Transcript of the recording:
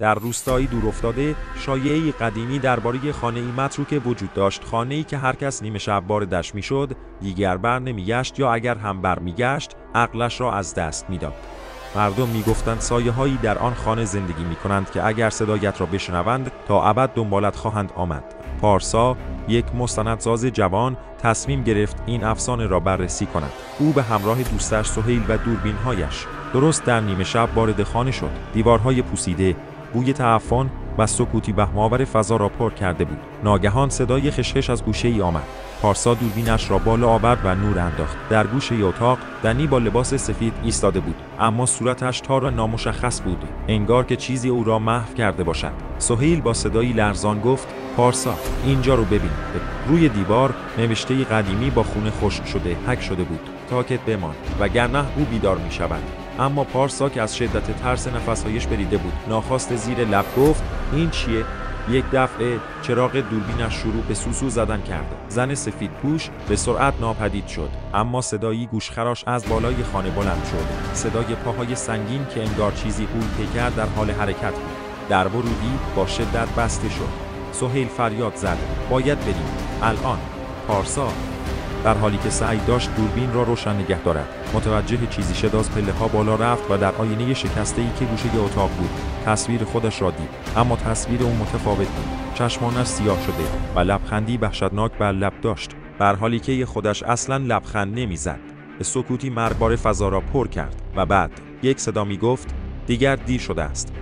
در روستایی دورافتاده شایعه‌ای قدیمی درباره خانه‌ای متروکه وجود داشت، خانه‌ای که هر کس نیمه شب واردش میشد دیگر بر نمیگشت یا اگر هم برمیگشت عقلش را از دست میداد. مردم میگفتند سایه‌هایی در آن خانه زندگی می‌کنند که اگر صدایت را بشنوند تا ابد دنبالت خواهند آمد. پارسا، یک مستندساز جوان، تصمیم گرفت این افسانه را بررسی کند. او به همراه دوستش سهیل و دوربین‌هایش درست در نیمه شب وارد خانه شد. دیوارهای پوسیده، بوی تعفن و سکوتی وهم‌آور فضا را پر کرده بود. ناگهان صدای خشخش از گوشه‌ای آمد. پارسا دوربینش را بالا آورد و نور انداخت. در گوشه اتاق دنی با لباس سفید ایستاده بود، اما صورتش تار و نامشخص بود، انگار که چیزی او را محو کرده باشد. سهیل با صدایی لرزان گفت: پارسا، اینجا رو ببین. روی دیوار نوشته قدیمی با خون خشک شده حک شده بود: تاکت بمان وگرنه او بیدار می شود. اما پارسا که از شدت ترس نفسهایش بریده بود ناخواسته زیر لب گفت: این چیه؟ یک دفعه چراغ دوربینش شروع به سوسو زدن کرد. زن سفید پوش به سرعت ناپدید شد، اما صدایی گوشخراش از بالای خانه بلند شد، صدای پاهای سنگین که انگار چیزی هول پیکر در حال حرکت بود. در ورودی با شدت بسته شد. سهیل فریاد زد: باید بریم الان. پارسا در حالی که سعی داشت دوربین را روشن نگه دارد، متوجه چیزی شد. از پله‌ها بالا رفت و در آینه شکسته‌ای که گوشه اتاق بود تصویر خودش را دید، اما تصویر او متفاوت بود. چشمانش سیاه شده و لبخندی وحشتناک بر لب داشت، در حالی که خودش اصلاً لبخند نمی‌زد. سکوتی مرگبار فضا را پر کرد و بعد یک صدا می‌گفت: دیگر دیر شده است.